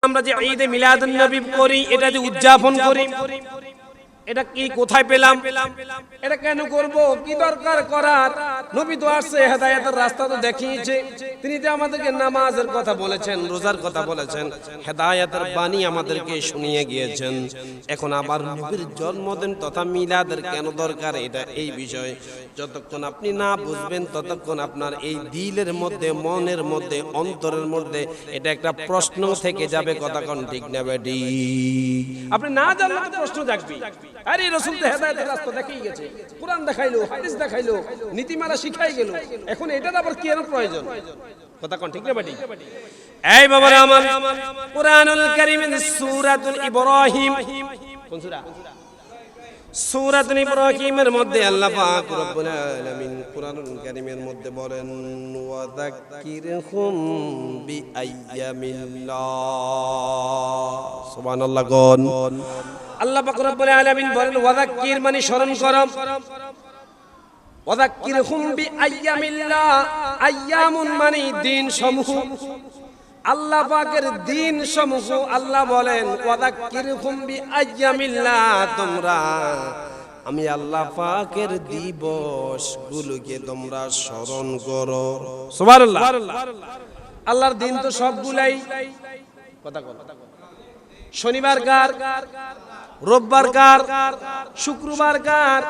আমরা যে ঈদে মিলাদুন নবী করি, এটা যে উদযাপন করি, এটা কি কোথায় পেলাম, এটা কেন করব, কি দরকার করার? নবী তো আসছে, হেদায়েতের রাস্তা তো দেখিয়েছে, তিনি তো আমাদেরকে নামাজের কথা বলেছেন, রোজার কথা বলেছেন, হেদায়েতের বাণী আমাদেরকে শুনিয়ে গিয়েছেন। এখন আবার নবীর জন্মদিন তথা মিলাদের কেন দরকার, এটা এই বিষয় যতক্ষণ আপনি না বুঝবেন ততক্ষণ আপনার এই দিলের মধ্যে, মনের মধ্যে, অন্তরের মধ্যে এটা একটা প্রশ্ন থেকে যাবে। কথা কোন ঠিক না বেটি? আপনি না জানলে তো প্রশ্ন জাগবে। আরে রাসূল তো হেদায়েতের রাস্তা দেখিয়ে গেছে, কুরআন দেখাইলো, হাদিস দেখাইলো, নীতিমালা শিখাই গেল, এখন এটার আবার কি এর প্রয়োজন? কথা কোন ঠিক না বেটি? এই বাবারা আমার, কুরআনুল কারীমের সূরাতুল ইব্রাহিম, কোন সূরা? সূরাতুল ইব্রাহিমের মধ্যে আল্লাহ পাক রব্বুল আলামিন কুরআনুল কারীমের মধ্যে বলেন, ওয়া যাক্কিরহুম বিআইয়ামিল্লাহ। সুবহানাল্লাহ। কোন আল্লাহ পাক রব্বুল আলামিন বলেন ওয়া যাক্কির মানে স্মরণ করো, ওয়া যাক্কিরহুম বিআইয়ামিল্লাহ। আইয়ামুন মানে দিন সমূহ, আল্লাহ পাকের দিন সমূহ। আল্লাহ বলেন ওয়া যাক্কিরহুম বিআইয়ামিল্লাহ, তোমরা আমি আল্লাহ পাকের দিবস গুলোকে তোমরা স্মরণ করো। সুবহানাল্লাহ। আল্লাহর দিন তো সবগুলাই, কথা বল, শনিবার কার, রোববার কার, শুক্রবার কার,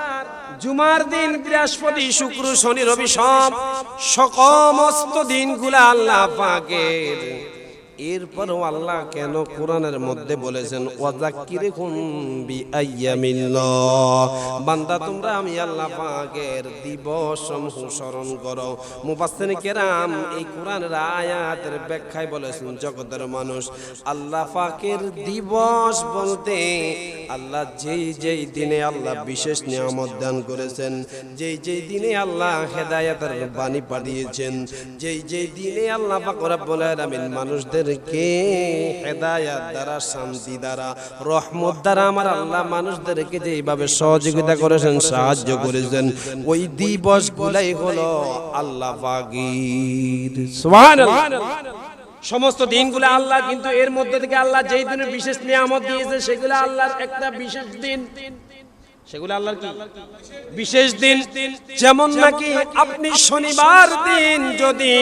জুমার দিন, বৃহস্পতি, শুক্র, শনি, রবি, সব সমস্ত দিনগুলা আল্লাহ পাকের। এরপরও আল্লাহ কেন কোরআনের মধ্যে বলেছেন ওয়া যাক্কিরহুম বিআইয়ামিল্লাহ, বান্দা তোমরা আমি আল্লাহ পাকের দিবস সমূহ স্মরণ করো। মুফাসসিরিন কেরাম এই কোরআনের আয়াতের ব্যাখ্যায় বলেছেন, জগতের মানুষ, আল্লাহ পাকের দিবস বলতে আল্লাহ যেই যেই দিনে আল্লাহ বিশেষ নিয়ামত দান করেছেন, যেই যেই দিনে আল্লাহ হেদায়েতের বাণী পাঠিয়েছেন, যেই যেই দিনে আল্লাহ পাক রব্বুল আলামিন মানুষদেরকে হেদায়েত দ্বারা, শান্তি দ্বারা, রহমত দ্বারা আমার আল্লাহ মানুষদেরকে যেইভাবে সহযোগিতা করেছেন, সাহায্য করেছেন, ওই দিবসগুলাই হলো আল্লাহ পাকের। সুবহানাল্লাহ। সমস্ত দিনগুলো আল্লাহ, কিন্তু এর মধ্যে থেকে আল্লাহ যেই দিনের বিশেষ নিয়ামত দিয়েছে সেগুলো আল্লাহর একটা বিশেষ দিন, সেগুলো আল্লাহর কি বিশেষ দিন। যেমন নাকি আপনি শনিবার দিন যদি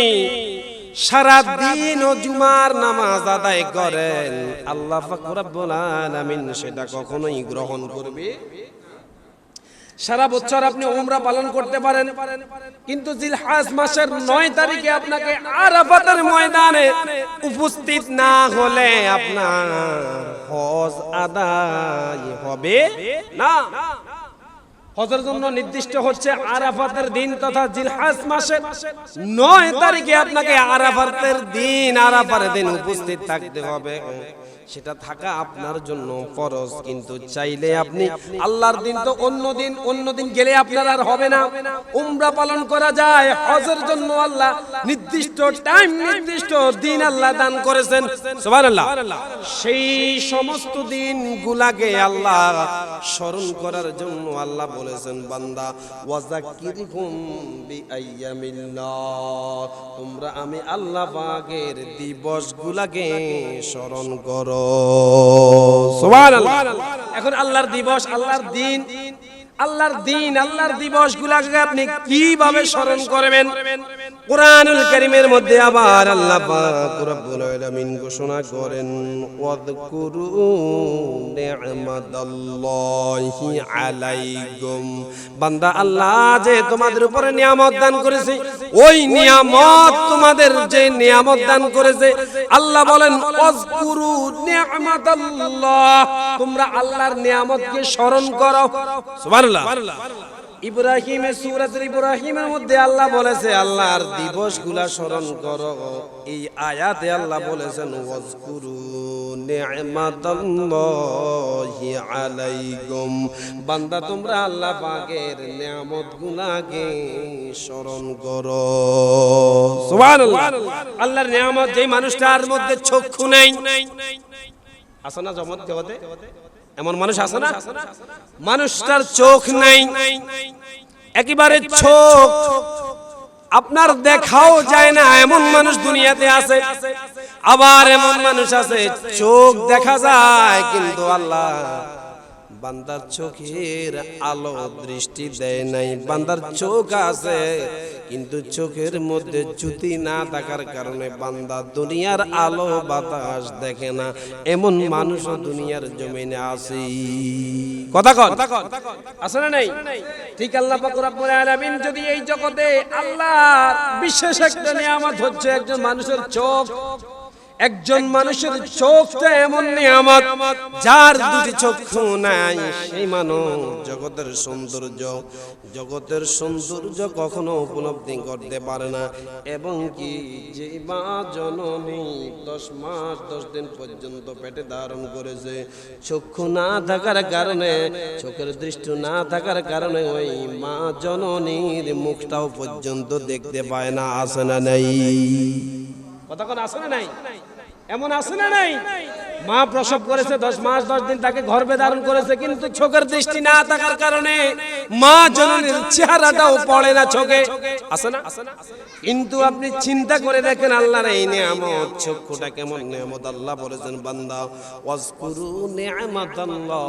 সারা দিন ও জুমার নামাজ আদায় করেন, আল্লাহ পাক রব্বুল আলামিন সেটা কখনোই গ্রহণ করবে। সারা বছর আপনি উমরা পালন করতে পারেন, কিন্তু জিলহজ মাসের 9 তারিখে আপনাকে আরাফাতের ময়দানে উপস্থিত না হলে আপনার হজ আদায় হবে না। হজের জন্য নির্দিষ্ট হচ্ছে আরাফাতের দিন তথা জিলহজ মাসের 9 তারিখে আপনাকে আরাফাতের দিন উপস্থিত থাকতে হবে। সেটা থাকা আপনার জন্য ফরজ, কিন্তু চাইলে আপনি আল্লাহর দিন তো অন্য দিন গেলে আপনার আর হবে না। উমরা পালন করা যায়, হজের জন্য আল্লাহ নির্দিষ্ট টাইম, নির্দিষ্ট দিন আল্লাহ দান করেছেন। সুবহানাল্লাহ। সেই সমস্ত দিনগুলাকে আল্লাহ স্মরণ করার জন্য আল্লাহ বলেছেন, বান্দা ওয়া যাক্কিরহুম বিআইয়ামিল্লাহ, তোমরা আমি আল্লাহ পাকের দিবসগুলাকে স্মরণ করো। সুবহানাল্লাহ। এখন আল্লাহর দিবস, আল্লাহর দিন, আল্লাহর দিবসগুলোকে আপনি কিভাবে স্মরণ করবেন? কুরআনুল কারীমের মধ্যে আবার আল্লাহ পাক রব্বুল আলামিন ঘোষণা করেন, ওয়াযকুরু নি'মাতাল্লাহি আলাইকুম, বান্দা আল্লাহ যে তোমাদের উপরে নিয়ামত দান করেছে, ওই নিয়ামত, তোমাদের যে নিয়ামত দান করেছে, আল্লাহ বলেন ওয়াযকুরু নি'মাতাল্লাহ, তোমরা আল্লাহর নিয়ামতকে স্মরণ করো। সুবহানাল্লাহ। ইব্রাহিমের সূরাতুল ইব্রাহিমের মধ্যে আল্লাহ বলেছে আল্লাহর দিবসগুলা স্মরণ করো। এই আয়াতে আল্লাহ বলেছেন ওয়াজকুরু নি'মাতাল্লাহি আলাইকুম, বান্দা তোমরা আল্লাহ পাকের নিয়ামতগুলাকে স্মরণ করো। সুবহানাল্লাহ। আল্লাহর নিয়ামত, যে মানুষটার মধ্যে চক্ষু নেই, আছে না জগতে এমন মানুষ আছে না, মানুষটার চোখ নাই, একেবারে চোখ আপনার দেখাও যায় না, এমন মানুষ দুনিয়াতে আছে। আবার এমন মানুষ আছে চোখ দেখা যায় কিন্তু আল্লাহ বান্দার চোখের আলো দৃষ্টি দেয় নাই। বান্দার চোখ আছে কিন্তু চোখের মধ্যে জ্যোতি না থাকার কারণে বান্দা দুনিয়ার আলো বাতাস দেখে না। এমন মানুষও দুনিয়ার জমিনে আছে। কথা কন আছে না নাই? ঠিক আল্লাহ পাক রব্বুল আলামিন যদি এই জগতে আল্লাহর বিশেষ একটা নিয়ামত হচ্ছে একজন মানুষের চোখ। একজন মানুষের চোখটা এমন নিয়ামত, যার দুটি চক্ষু নাই সেই মানুষ জগতের সৌন্দর্য কখনো উপলব্ধি করতে পারে না। এবং কি যে মা জননী 10 মাস 10 দিন পর্যন্ত পেটে ধারণ করেছে, চক্ষু না থাকার কারণে, চোখের দৃষ্টি না থাকার কারণে ওই মা জননীর মুখটাও পর্যন্ত দেখতে পায় না। আছে না নাই? কথা কোন আছে না নাই? এমন আছে না নাই? মা প্রসব করেছে 10 মাস 10 দিন, তাকে গর্ভে ধারণ করেছে, কিন্তু চোখের দৃষ্টি না থাকার কারণে মা জননীর চেহারাটাও পড়ে না চোখে। আছে না? কিন্তু আপনি চিন্তা করে দেখেন আল্লাহর এই নিয়ামত, চক্ষুটা কেমন নিয়ামত। আল্লাহ বলেছেন বান্দা ওয়াজকুরু নি'মাতাল্লাহ,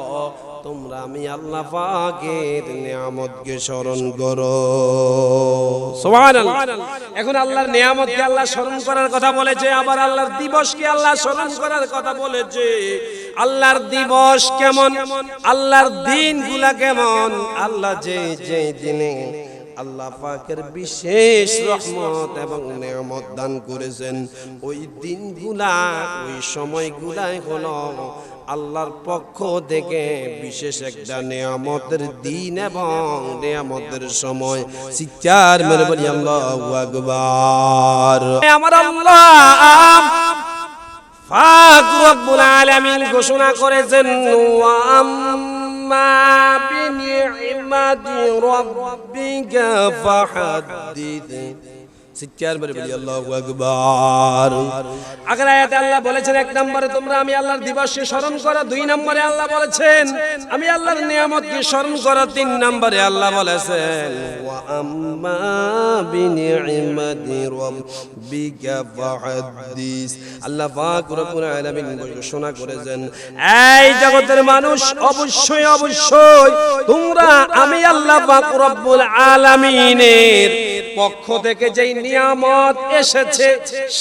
তোমরা আমি আল্লাহ পাকের নিয়ামতকে স্মরণ করো। সুবহানাল্লাহ। এখন আল্লাহর নিয়ামতকে আল্লাহ স্মরণ করার কথা বলেছে, আবার আল্লাহর দিবসকে আল্লাহ স্মরণ করার কথা বলেছে। আল্লাহর দিবস কেমন, আল্লাহর দিনগুলা কেমন, আল্লাহ যে দিনে আল্লাহ পাকের বিশেষ রহমত এবং নিয়ামত দান করেছেন, ওই দিনগুলা ওই সময়গুলাই হলো আল্লাহর পক্ষ থেকে বিশেষ একটা নিয়ামতের দিন এবং নিয়ামতের সময়। চিৎকার মেরে বলি আল্লাহু আকবার। আমার আল্লাহ পাক রব্বুল আলামিন ঘোষণা করেছেন ওয়া আম্মা বিনি'মাতি রাব্বিকা ফাহাদ্দিথ। চিৎকার মেরে বলি আল্লাহু আকবার। আগের আয়াতে আল্লাহ বলেছেন 1 নম্বরে তোমরা আমি আল্লাহর দিবসকে স্মরণ করো, 2 নম্বরে আল্লাহ বলেছেন আমি আল্লাহর নিয়ামতকে স্মরণ করো, 3 নম্বরে আল্লাহ বলেছেন ওয়া আম্মা বিনি'মাতি রাব্বিকা ফাহাদ্দিস। আল্লাহ পাক রব্বুল আলামিন ঘোষণা করেছেন এই জগতের মানুষ অবশ্যই তোমরা আমি আল্লাহ পাক রব্বুল আলামিনের পক্ষ থেকে যেই নিয়ামত এসেছে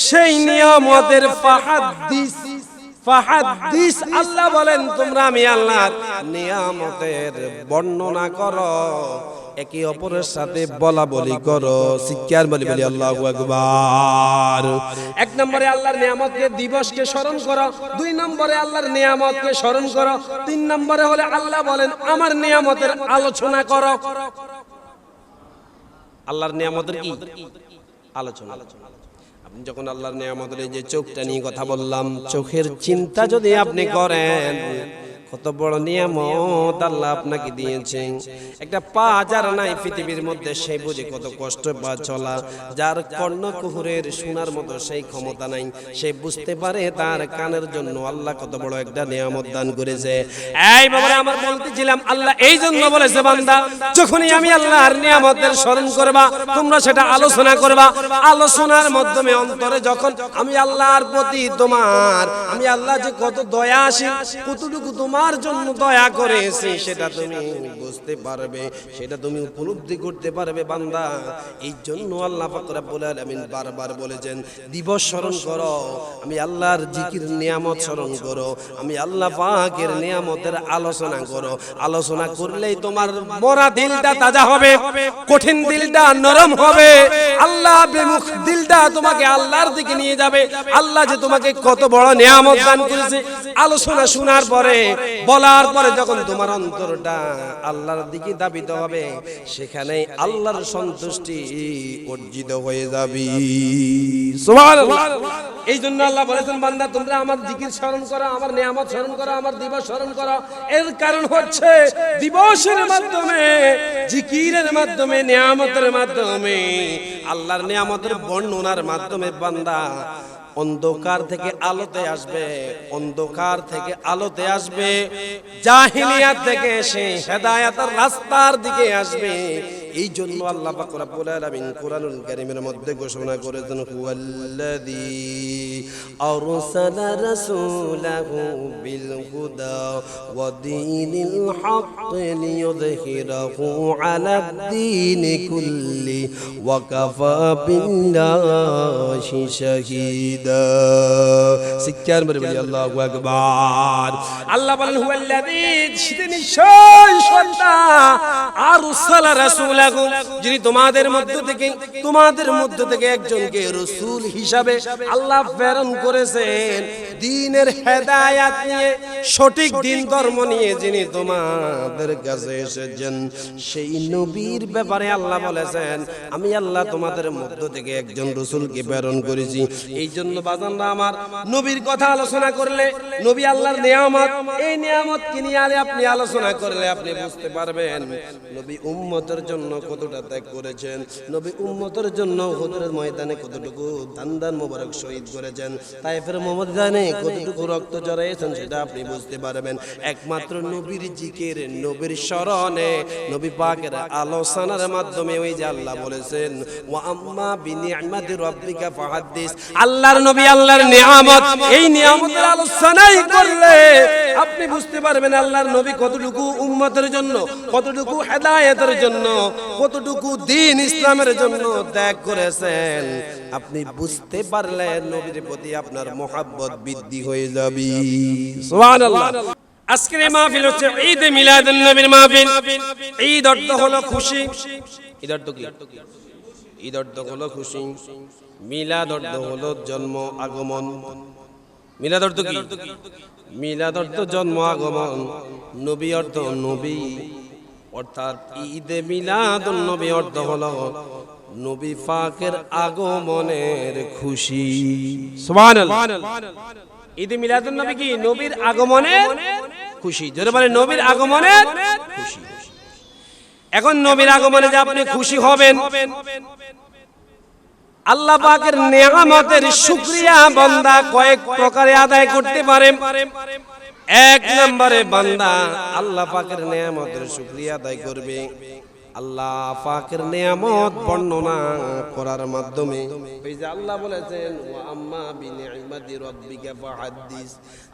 সেই নিয়ামতের ফাহাদ্দিস আল্লাহ বলেন তোমরা আমি আল্লাহর নিয়ামতের বর্ণনা করো, একে অপরের সাথে বলা বলি করো। চিৎকার বলি আল্লাহু আকবার। 1 নম্বরে আল্লাহর নিয়ামতকে দিবসকে স্মরণ করো, 2 নম্বরে আল্লাহর নিয়ামতকে স্মরণ করো, 3 নম্বরে হলে আল্লাহ বলেন আমার নিয়ামতের আলোচনা করো। আল্লাহর নিয়ামতের কি আলোচনা। আপনি যখন আল্লাহর নিয়ামতের এই যে চোখটা নিয়ে কথা বললাম, চোখের চিন্তা যদি আপনি করেন কত বড় নিয়ামত আল্লাহ আপনাকে দিয়েছেন। একটা পা যার নাই পৃথিবীর মধ্যে সেই বুঝে কত কষ্ট বা চলা। যার কর্ণকুহরের শোনার মতো সেই ক্ষমতা নাই, সে বুঝতে পারে তার কানের জন্য আল্লাহ কত বড় একটা নিয়ামত দান করেছে। এই বাবা আমার বলতেছিলাম আল্লাহ এই জন্য বলেছে বান্দা যখনই আমি আল্লাহর নিয়ামতের স্মরণ করবা তোমরা সেটা আলোচনা করবা। আলোচনার মাধ্যমে অন্তরে যখন আমি আল্লাহর প্রতি আমি আল্লাহ যে কত দয়াশীল, কতটুকু তোমার জন্য দয়া করেছি সেটা তুমি বুঝতে পারবে, সেটা তুমি উপলব্ধি করতে পারবে বান্দা। এই জন্য আল্লাহ পাক রব্বুল আলামিন বারবার বলেছেন দিবস স্মরণ করো, আমি আল্লাহর জিকির নিয়ামত স্মরণ করো, আমি আল্লাহ পাকের নিয়ামতের আলোচনা করো। আলোচনা করলেই তোমার মরা দিলটা তাজা হবে, কঠিন দিলটা নরম হবে, আল্লাহ বিমুখ দিলটা তোমাকে আল্লাহর দিকে নিয়ে যাবে। আল্লাহ যে তোমাকে কত বড় নিয়ামত দান করেছে আলোচনা শোনার পরে বলার পরে যখন তোমার অন্তরটা আল্লাহর দিকে ধাবিত হবে সেখানে আল্লাহর সন্তুষ্টি অর্জিত হয়ে যাবে। সুবহানাল্লাহ। এই জন্য আল্লাহ বলেছেন বান্দা তোমরা আমার জিকির স্মরণ করো, আমার নিয়ামত স্মরণ করো, আমার দিবস স্মরণ করো। এর কারণ হচ্ছে দিবসের মাধ্যমে, জিকিরের মাধ্যমে, নিয়ামতের মাধ্যমে, আল্লাহর নিয়ামতের বর্ণনার মাধ্যমে বান্দা অন্ধকার থেকে আলোতে আসবে, অন্ধকার থেকে আলোতে আসবে, জাহিলিয়াত থেকে সে হেদায়েতের রাস্তার দিকে আসবে। এই জন্য আল্লাহ পাক রব্বুল আলামিন কোরআনুল কারীমের মধ্যে ঘোষণা করেছেন হুয়াল্লাযী আরসালা রাসূলাহু বিল হুদা ওয়া দীনিল হক লিইয়ুযহিরাহু আলাদ-দীনি কুল্লি ওয়া কাফা বিল্লাহি শাহীদা। সিককার মেরে বলি আল্লাহু আকবার। আল্লাহ বলেন হুয়াল্লাযী, তিনি সেই সত্তা, আরসালা রাসূলাহু, যিনি তোমাদের মধ্য থেকে একজনকে রাসূল হিসাবে আল্লাহ প্রেরণ করেছেন, দ্বীনের হেদায়েত নিয়ে, সঠিক দ্বীন ধর্ম নিয়ে যিনি তোমাদের কাছে এসেছেন, সেই নবীর ব্যাপারে আল্লাহ বলেছেন আমি আল্লাহ তোমাদের মধ্য থেকে একজন রাসূলকে প্রেরণ করেছি। এই জন্য বাজানরা আমার, নবীর কথা আলোচনা করলে, নবী আল্লাহর নিয়ামত, এই নিয়ামত কি নিয়ে আপনি আলোচনা করলে আপনি বুঝতে পারবেন নবী উম্মতের জন্য কতটা ত্যাগ করেছেন, নবী উম্মতের জন্য উহুদের ময়দানে কতটুকু দান মোবারক শহীদ করেছেন, তায়েফের ময়দানে কতটুকু রক্ত ঝরাইয়েছেন, সেটা আপনি বুঝতে পারবেন একমাত্র নবীর জিকির, নবীর স্মরণে, নবী পাকের আলোচনার মাধ্যমে। ওই যে আল্লাহ বলেছেন ওয়া আম্মা বিনিআমাতি রাব্বিকা ফাহাদ্দিস, আল্লাহর নবী আল্লাহর নিয়ামত, এই নিয়ামতের আলোচনাই করলে আপনি বুঝতে পারবেন আল্লাহর নবী কতটুকু উম্মতের জন্য, কতটুকু হেদায়েতের জন্য, কতটুকু দ্বীন ইসলামের জন্য ত্যাগ করেছেন। আপনি বুঝতে পারলে নবীর প্রতি আপনার মহব্বত বৃদ্ধি হয়ে যাবে। সুবহানাল্লাহ। আজকের এই মাহফিল হচ্ছে ঈদ মিলাদুন নবীর মাহফিল। ঈদ অর্থ হলো খুশি। ঈদ অর্থ কি? ঈদ অর্থ হলো খুশি। মিলাদ অর্থ হলো জন্ম আগমন। মিলাদ অর্থ কি? মিলাদ অর্থ জন্ম আগমন। নবী অর্থ নবী, অর্থাৎ ঈদে মিলাদুন নবী অর্থ হলো নবী পাকের আগমনের খুশি। সুবহানাল্লাহ। ঈদে মিলাদুন নবী কি? নবীর আগমনের খুশি। যারা বলে নবীর আগমনের খুশি। এখন নবীর আগমনে যে আপনি খুশি হবেন, আল্লাহ পাকের নিয়ামতের শুকরিয়া বান্দা কয়েক প্রকারে আদায় করতে পারে। এক নম্বরে বান্দা আল্লাহ পাকের নিয়ামতের শুকরিয়া আদায় করবে আল্লাহ পাকের নিয়ামত বর্ণনা করার মাধ্যমে। এই যে আল্লাহ বলেছেন ওয়া আম্মা বিনিআমাতি রাব্বিকা ফাহাদ্দিস,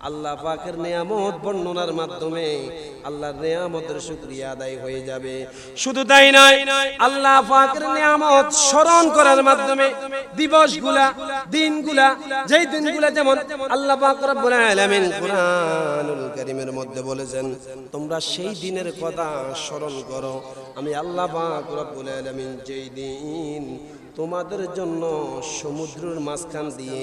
আল্লাহ পাকের নিয়ামত বর্ণনার মাধ্যমে আল্লাহর নিয়ামতের শুকরিয়া আদায় হয়ে যাবে। শুধু তাই নয়, আল্লাহ পাকের নিয়ামত স্মরণ করার মাধ্যমে দিবসগুলা, দিনগুলা, যেই দিনগুলা যেমন আল্লাহ পাক রব্বুল আলামিন কুরআনুল কারীমের মধ্যে বলেছেন তোমরা সেই দিনের কথা স্মরণ করো, আমি আল্লাহ পাক রব্বুল আলামিন যেই দিন তোমাদের জন্য সমুদ্রের মাঝখান দিয়ে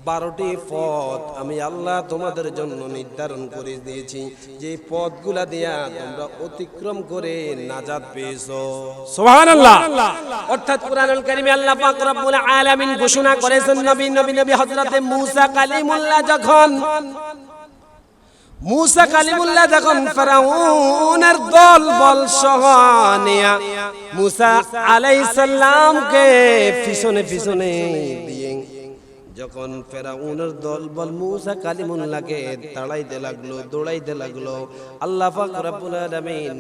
12টি পথ আমি আল্লাহ তোমাদের জন্য নির্ধারণ করে দিয়েছি, যে পথগুলা দিয়া তোমরা অতিক্রম করে নাজাত পেয়েছো। সুবহানাল্লাহ। অর্থাৎ কুরআনুল কারীমে আল্লাহ পাক রব্বুল আলামিন ঘোষণা করেছেন নবী হযরতে মূসা কালিমুল্লাহ যখন ফেরাউনের দল বল সহ নিয়া মূসা আলাইহিস সালামকে পিছনে দিয়ে যখন ফেরাউনের দল বল মূসা কালিমুল্লাহকে দৌড়াইতে লাগলো, আল্লাহ পাক রব্বুল আলামিন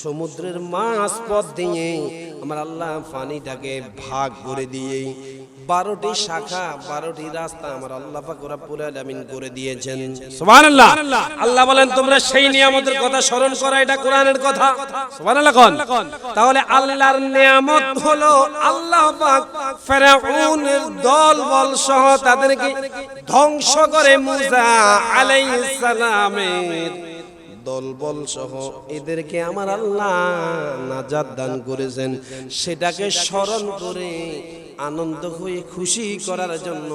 সমুদ্রের মাঝ পথ দিয়ে আমার আল্লাহ পানিটাকে ভাগ করে দিয়ে 12টি শাখা, 12টি রাস্তা আমার আল্লাহ পাক রব্বুল আলামিন করে দিয়েছেন। সুবহানাল্লাহ। আল্লাহ বলেন তোমরা সেই নিয়ামতের কথা স্মরণ করো, এটা কোরআনের কথা। সুবহানাল্লাহ। তাহলে আল্লাহর নিয়ামত হলো আল্লাহ পাক ফেরাউনের দল বল সহ তাদেরকে ধ্বংস করে মূসা আলাইহিস সালামের দলবল সহ এদেরকে আমার আল্লাহ নাজাত দান করেছেন। সেটাকে স্মরণ করে আনন্দ হয়ে খুশি করার জন্য,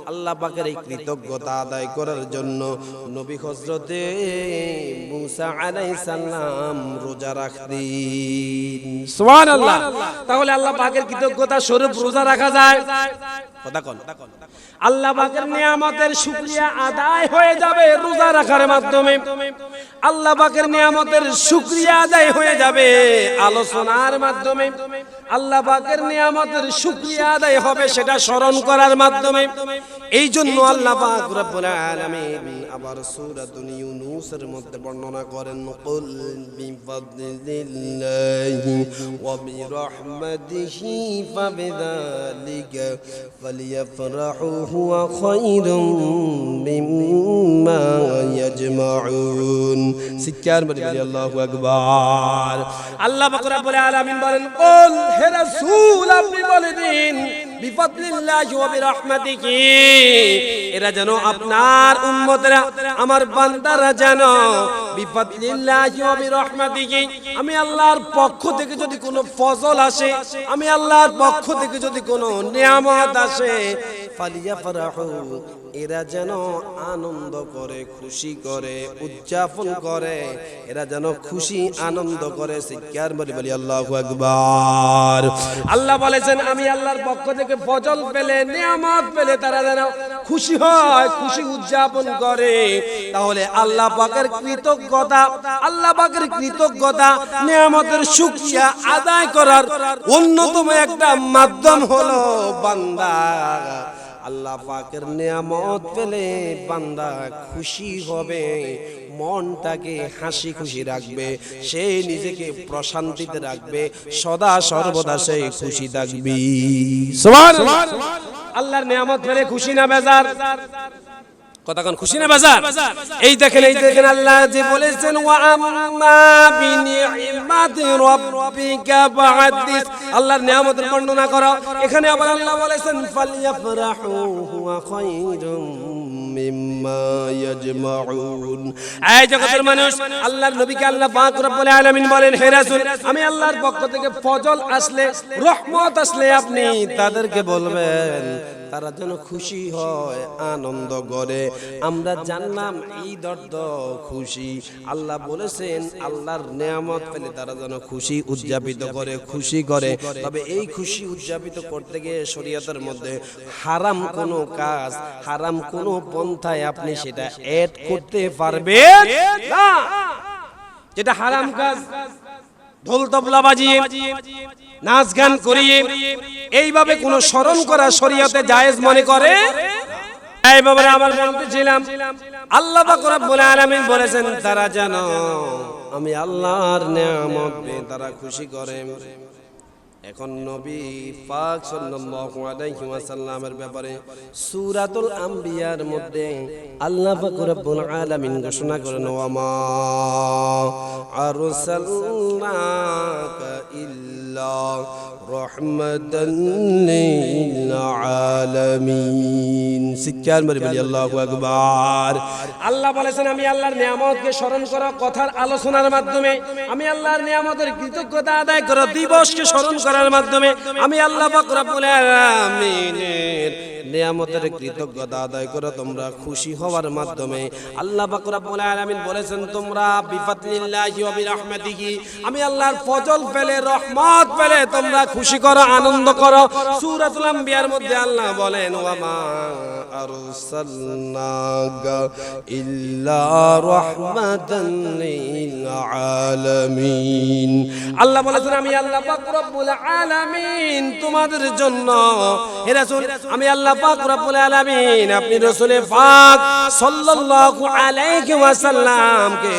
আল্লাহ পাকের এই কৃতজ্ঞতা আদায় করার জন্য নবী হযরতে মূসা আলাইহিস সালাম রোজা রাখতেন। সুবহানাল্লাহ। তাহলে আল্লাহ পাকের কৃতজ্ঞতা স্বরূপ রোজা রাখা যায়। কথা কোন? আল্লাহ পাকের নিয়ামতের শুকরিয়া আদায় হয়ে যাবে রোজা রাখার মাধ্যমে। আল্লাহ পাকের নিয়ামতের শুকরিয়া আদায় হয়ে যাবে আলোচনার মাধ্যমে। আল্লাহ পাকের নিয়ামতের শুকরিয়া আদায় হবে সেটা স্মরণ করার মাধ্যমে। এই জন্য আল্লাহ পাক রব্বুল আলামিন আবার সূরাতুল ইউনূসের মধ্যে বর্ণনা করেন, কুল বিফাদলিল্লাহি ওয়া বিরহমাতিহি ফাবিযালিকা ফালিয়াফরাহু হুয়া খায়রুম মিম্মা ইয়াজমাউন। সিক্কার বলি আল্লাহু আকবার। আল্লাহ পাক রব্বুল আলামিন বলেন, কুল হে রাসূল আপনি বলে দিন, বিফাদলিল্লাহি ওয়া বিরহমাতিহি, এরা যেন আপনার উম্মতরা আমার বান্দারা যেন বিফাদলিল্লাহি ওয়া বিরহমাতিহি, আমি আল্লাহর পক্ষ থেকে যদি কোনো ফজল আসে, আমি আল্লাহর পক্ষ থেকে যদি কোনো নিয়ামত আসে, ফালিয়াফরাহু, এরা যেন আনন্দ করে, খুশি করে, উদযাপন করে, এরা যেন খুশি আনন্দ করে। সিক্কার বলি আল্লাহু আকবার। আল্লাহ বলেছেন আমি আল্লাহর পক্ষ থেকে ফজল পেলে, নিয়ামত পেলে তারা যেন খুশি হয়, খুশি উদযাপন করে। তাহলে আল্লাহ পাকের কৃতজ্ঞতা, আল্লাহ পাকের কৃতজ্ঞতা, নিয়ামতের শুকরিয়া আদায় করার অন্যতম একটা মাধ্যম হলো বান্দা আল্লাহ পাকের নিয়ামত পেলে বান্দা খুশি হবে, মনটাকে হাসি খুশি রাখবে, সে নিজেকে প্রশান্তিতে রাখবে, সদা সর্বদা সে খুশি থাকবে। সুবহানাল্লাহ। আল্লাহর নিয়ামত পেলে খুশি না বেজার? কতক্ষণ খুশি না বেজার? এই দেখেন আল্লাহ যে বলেছেন, ওয়া আম্মা বিনি'মাতি রাব্বিকা ফাহাদ্দিস, আল্লাহর নিয়ামতের বর্ণনা করো। এখানে আবার আল্লাহ বলেছেন ফালিয়াফরাহু হুয়া খায়রুম মিম্মা ইয়াজমাউন। এই জগতের মানুষ, আল্লাহর নবীকে আল্লাহ পাক রব্বুল আলামিন বলেন, হে রাসূল আমি আল্লাহর পক্ষ থেকে ফজল আসলে, রহমত আসলে আপনি তাদেরকে বলবেন তারা যেন খুশি হয়, আনন্দ করে। আমরা জানলাম ঈদ অর্থ খুশি। আল্লাহ বলেছেন আল্লাহর নিয়ামত পেলে তারা যেন খুশি উদযাপিত করে, খুশি করে। তবে এই খুশি উদযাপিত করতে গিয়ে শরীয়তের মধ্যে হারাম কোনো কাজ, হারাম কোনো পন্থায় আপনি সেটা এড করতে পারবেন না। যেটা হারাম কাজ, ঢোল তবলা বাজিয়ে, নাচ গান করিয়ে এইভাবে কোন স্মরণ করা শরীয়তে জায়েজ মনে করে? এই ব্যাপারে আমার বলতেছিলাম আল্লাহ পাক রব্বুল আলামিন বলেছেন তারা যেন আমি আল্লাহর নিয়ামত পেয়ে তারা খুশি করে। এখন নবী পাক সাল্লাল্লাহু আলাইহি ওয়াসাল্লামের ব্যাপারে সূরাতুল আম্বিয়ার মধ্যে আল্লাহ পাক রব্বুল আলামিন ঘোষণা করেন, ওয়া মা আরসালনাকা ইল্লা রাহমাতান লিল আলামিন। সিক্কার মারি বলি আল্লাহু আকবার। আল্লাহ বলেছেন আমি আল্লাহর নিয়ামতকে স্মরণ করো কথার আলোচনার মাধ্যমে, আমি আল্লাহর নিয়ামতের কৃতজ্ঞতা আদায় করো দিবসকে স্মরণ করার মাধ্যমে, আমি আল্লাহ পাক রব্বুল আলামিনের নিয়ামতের কৃতজ্ঞতা আদায় করো তোমরা খুশি হওয়ার মাধ্যমে। আল্লাহ পাক রব্বুল আলামিন বলেছেন তোমরা বিফাদলিল্লাহি ওয়া বিরহমাতিহি, আমি আল্লাহর ফজল পেলে, রহমত পেলে তোমরা খুশি করো, আনন্দ করো। সূরাতুল আম্বিয়ার মধ্যে আল্লাহ বলেন, ওয়া মা আরসালনাকা ইল্লা রাহমাতান লিল আলামিন। আল্লাহ বলেছেন আমি আল্লাহ পাক রব্বুল আলামিন তোমাদের জন্য, হে রাসূল আমি আল্লাহ পাক রব্বুল আলামিন আপনি রাসূল পাক সাল্লাল্লাহু আলাইহি ওয়াসাল্লামকে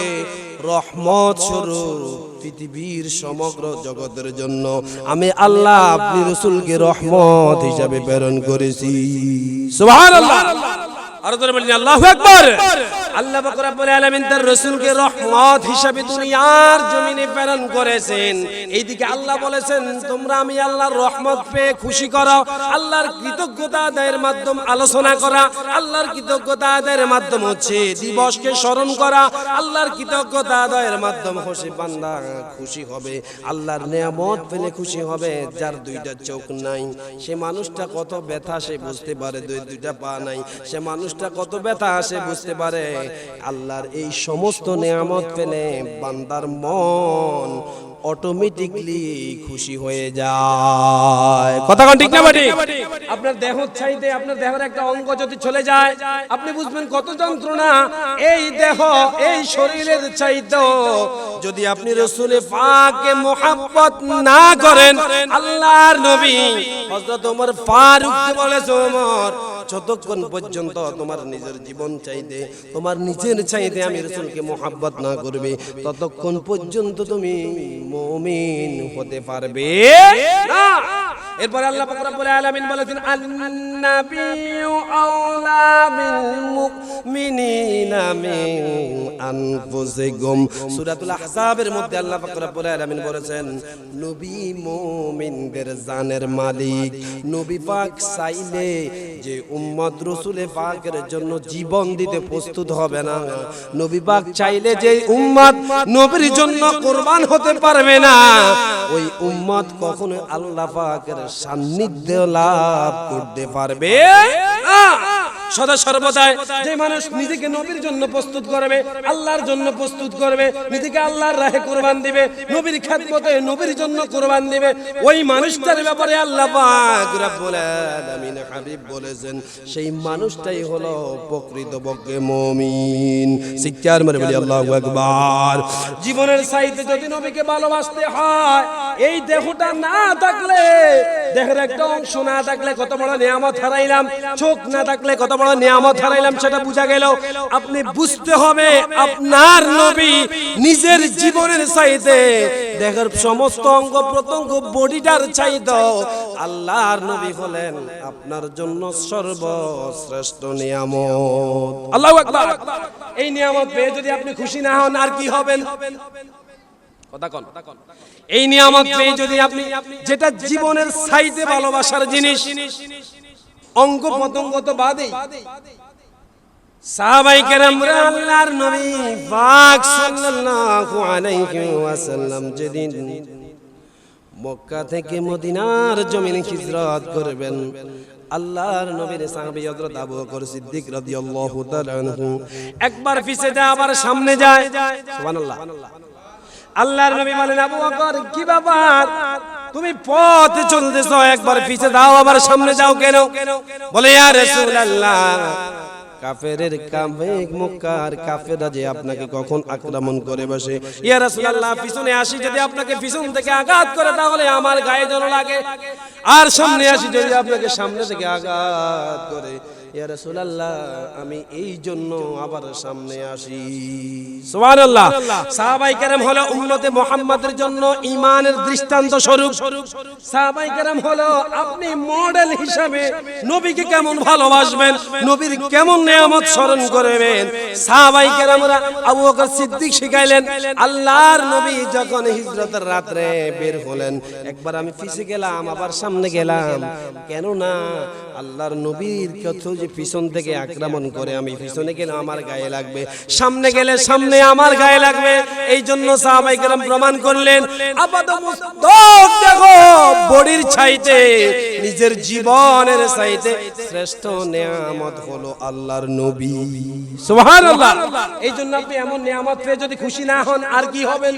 রহমত স্বরূপ পৃথিবীর সমগ্র জগতের জন্য আমি আল্লাহ আপনি রাসূলকে রহমত হিসাবে প্রেরণ করেছি। সুবহানাল্লাহ। আর তোরা বলেন আল্লাহু আকবার। আল্লাহ পাক রব্বুল আলামিন তার রাসূলকে রহমত হিসাবে দুনিয়ার জমিনে প্রেরণ করেছেন। এইদিকে আল্লাহ বলেছেন তোমরা আমি আল্লাহর রহমত পেয়ে খুশি করো, আল্লাহর কৃতজ্ঞতা আদায়ের মাধ্যম আলোচনা করা, আল্লাহর কৃতজ্ঞতা আদায়ের মাধ্যম হচ্ছে দিবসকে স্মরণ করা, আল্লাহর কৃতজ্ঞতা আদায়ের মাধ্যম হচ্ছে বান্দা খুশি হবে, আল্লাহর নিয়ামত পেলে খুশি হবে। যার দুইটা চোখ নাই সে মানুষটা কত ব্যথা সে বুঝতে পারে, দুইটা পা নাই সে মানুষটা কত ব্যথা সে বুঝতে পারে। আল্লাহর এই সমস্ত নিয়ামত পেলে বান্দার মন অটোমেটিকলি খুশি হয়ে যায়। কথা কোন ঠিক না ঠিক? আপনার দেহ চাইতে আপনার দেহের একটা অঙ্গ যদি চলে যায় আপনি বুঝবেন কত যন্ত্রণা। এই দেহ এই শরীরের চাইতে যদি আপনি রাসূলে পাককে মুহাব্বত না করেন, আল্লাহর নবী হযরত ওমর ফারুককে বলেছে, ওমর যতক্ষণ পর্যন্ত তোমার নিজের জীবন চাইতে তোমার নিজের চাইতে আমি রাসূলকে মুহাব্বত না করবে ততক্ষণ পর্যন্ত তুমি মুমিন হতে পারবে না। এরপর আল্লাহ পাক রব্বুল আলামিন বলেছেন, আন-নাবিয়্যু আওলা বিল মুমিনিনা মিন আনফুসিহিম। সূরাতুল আহজাবের মধ্যে আল্লাহ পাক রব্বুল আলামিন বলেছেন, নবী মুমিনদের জানের মালিক। নবী পাক চাইলে যে উম্মত রাসূলে পাকের জন্য জীবন দিতে প্রস্তুত হবে না, নবী পাক চাইলে যে উম্মত নবীর জন্য কুরবান হতে পারবে না, ওই উম্মত কখনো আল্লাহ পাকের সান্নিধ্য লাভ করতে পারবে না। সদা সর্বদা যে মানুষ নিজেকে নবীর জন্য প্রস্তুত করবে, আল্লাহর জন্য প্রস্তুত করবে, নিজেকে আল্লাহর রাহে কুরবান দিবে, নবীর খেদমতে নবীর জন্য কুরবান দিবে, ওই মানুষটার ব্যাপারে আল্লাহ পাক রব্বুল আলামিন হাবিব বলেছেন সেই মানুষটাই হলো প্রকৃতপক্ষে মুমিন। চিৎকার মেরে বলি আল্লাহু আকবার। জীবনের চাইতে যদি নবীকে ভালোবাসতে হয়, এই দেহটা না থাকলে, দেহের একটা অংশ না থাকলে কত বড় নিয়ামত হারাইলাম, চোখ না থাকলে কত বড় নিয়ামত হারাইলাম সেটা বুঝা গেল। আপনি বুঝতে হবে আপনার নবী নিজের জীবনের চাইতে দেহের সমস্ত অঙ্গ প্রত্যঙ্গ বডিটার চাইতে আল্লাহর নবী হলেন আপনার জন্য সর্বশ্রেষ্ঠ নিয়ামত। আল্লাহু আকবার। এই নিয়ামত পেয়ে যদি আপনি খুশি না হন আর কি হবেন? কথা কোন? এই নিয়ামত পেয়ে যদি আপনি যেটা জীবনের চাইতে ভালোবাসার জিনিস, অঙ্গ প্রত্যঙ্গ তো বাদেই, সাহাবায়ে কেরামরা আল্লাহর নবী পাক সাল্লাল্লাহু আলাইহি ওয়াসাল্লাম যেদিন মক্কা থেকে মদিনার জমিনে হিজরত করবেন, আল্লাহর নবীর সাহাবী হযরত আবু বকর সিদ্দিক রাদিয়াল্লাহু তাআলা আনহু একবার পিছে যায় আবার সামনে যায়। সুবহানাল্লাহ। আল্লাহর নবী বলেন, আবু বকর কি ব্যাপার, তুমি পথে চলতেছো, একবার পিছে দাও আবার সামনে যাও কেন? বলে, ইয়া রাসূলুল্লাহ, কাফেরের কামেক মক্কার কাফেররা যে আপনাকে কখন আক্রমণ করে বসে, ইয়া রাসূলুল্লাহ পিছনে আসি যদি আপনাকে পিছন থেকে আঘাত করে তাহলে আমার গায়ে যেন লাগে, আর সামনে আসি যদি আপনাকে সামনে থেকে আঘাত করে, ইয়া রাসূলুল্লাহ আমি এই জন্য আবার সামনে আসি। সুবহানাল্লাহ। সাহাবায়ে কেরাম হলো উম্মতে মুহাম্মাদের জন্য ঈমানের দৃষ্টান্ত স্বরূপ। সাহাবায়ে কেরাম হলো আপনি মডেল হিসেবে নবীকে কেমন ভালোবাসবেন, নবীর কেমন নিয়ামত স্মরণ করবেন। সাহাবায়ে কেরামরা আবু বকর সিদ্দিক শিখাইলেন, আল্লাহর নবী যখন হিজরতের রাতে বের হলেন, একবার আমি পিছে গেলাম আবার সামনে গেলাম, কেন না আল্লাহর নবীর কত যে পিছন থেকে আক্রমণ করে, আমি পিছনে গেলে আমার গায়ে লাগবে, সামনে গেলে সামনে আমার গায়ে লাগবে। এই জন্য সাহাবায়ে কেরাম প্রমাণ করলেন আপাতমস্তক দেখো বডির চাইতে নিজের জীবনের চাইতে শ্রেষ্ঠ নিয়ামত হলো আল্লাহর নবী। সুবহানাল্লাহ। এই জন্য আপনি এমন নিয়ামত পেয়ে যদি খুশি না হন আর কি হবেন?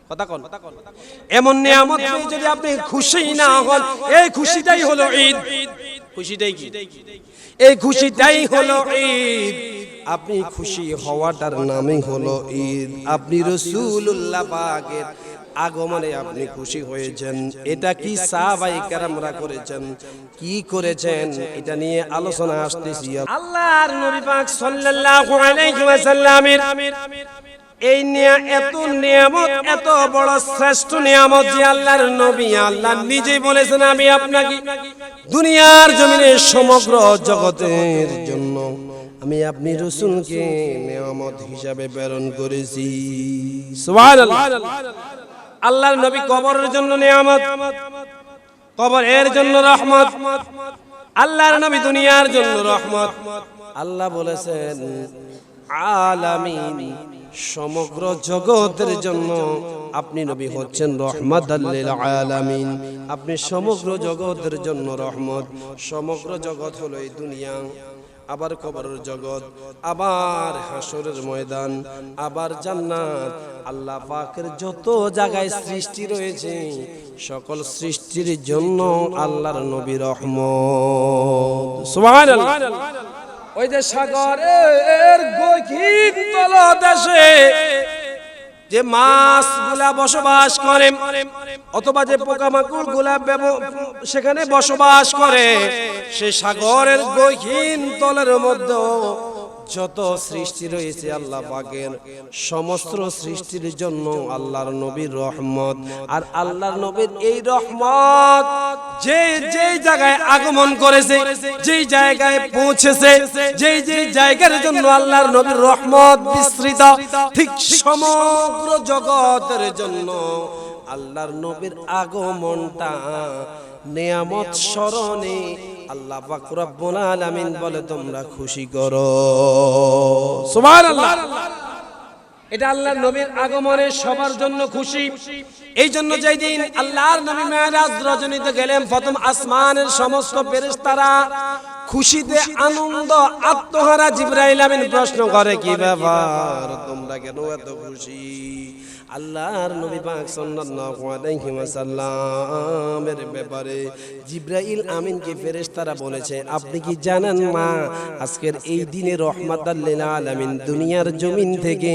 কথা কোন? এমন নিয়ামত পেয়ে যদি আপনি খুশি না হন, এই খুশিটাই হলো ঈদ। খুশিটাই কি? এই খুশিটাই হলো ঈদ। আপনি খুশি হওয়াটার নামই হলো ঈদ। আপনি রাসূলুল্লাহ পাকের আগমনে আপনি খুশি হয়েছেন। এটা কি সাহাবায়ে কেরামরা করেছেন, কি করেছেন, এটা নিয়ে আলোচনা আসতেছি। আল্লাহর নবী পাক সাল্লাল্লাহু আলাইহি ওয়াসাল্লামের এই এত নিয়ামত, এত বড় শ্রেষ্ঠ নিয়ামত যে আল্লাহর নবী আল্লাহ নিজেই বলেছেন, আমি আপনাকে দুনিয়ার জমিনে সমগ্র জগতের জন্য আমি আপনি রাসূলকে নিয়ামত হিসাবে প্রেরণ করেছি। সুবহানাল্লাহ। আল্লাহর নবী কবরের জন্য নিয়ামত, কবরের জন্য রহমত। আল্লাহর নবী দুনিয়ার জন্য রহমত। আল্লাহ বলেছেন আলামিন, সমগ্র জগতের জন্য আপনি নবী হচ্ছেন রহমাতাল লিল আলামিন। আপনি সমগ্র জগতের জন্য রহমত। সমগ্র জগৎ হলো এই দুনিয়া। আবার কবরের জগৎ, আবার হাসরের ময়দান, আবার জান্নাত। আল্লাহ পাকের যত জায়গায় সৃষ্টি রয়েছে সকল সৃষ্টির জন্য আল্লাহর নবী রহমত। সুবহানাল্লাহ। ওই যে সাগরের গভীর তলদেশে যে মাছগুলা বসবাস করে অথবা যে পোকামাকড় গুলা সেখানে বসবাস করে, সে সাগরের গহীন তলের মধ্যে যত সৃষ্টি রয়েছে আল্লাহ পাকের সমস্ত সৃষ্টির জন্য আল্লাহর নবীর রহমত। আর আল্লাহর নবীর এই রহমত যে যে জায়গায় আগমন করেছে, যেই জায়গায় পৌঁছেছে, যেই যেই জায়গার জন্য আল্লাহর নবীর রহমত বিস্তৃত, ঠিক সমগ্র জগতের জন্য আল্লাহর নবীর আগমনটা নিয়ামত স্মরণে আল্লাহ পাক রব্বুল আলামিন বলে তোমরা খুশি করো। সুবহানাল্লাহ। এটা আল্লাহর নবীর আগমনে সবার জন্য খুশি। এই জন্য যেই দিন আল্লাহর নবী মেরাজ রজনীতে গেলেন, প্রথম আসমানের সমস্ত ফেরেশতারা খুশিতে আনন্দ আত্মহারা। জিবরাইল আমিন প্রশ্ন করে, কি ব্যাপার, তোমরা কেন এত খুশি? আল্লাহর নবী পাক সাল্লাল্লাহু আলাইহি ওয়াসাল্লামের ব্যাপারে জিবরাইল আমিনকে ফেরেশতারা বলেছে, আপনি কি জানেন না আজকের এই দিনে রহমাতাল লিল আলামিন দুনিয়ার জমিন থেকে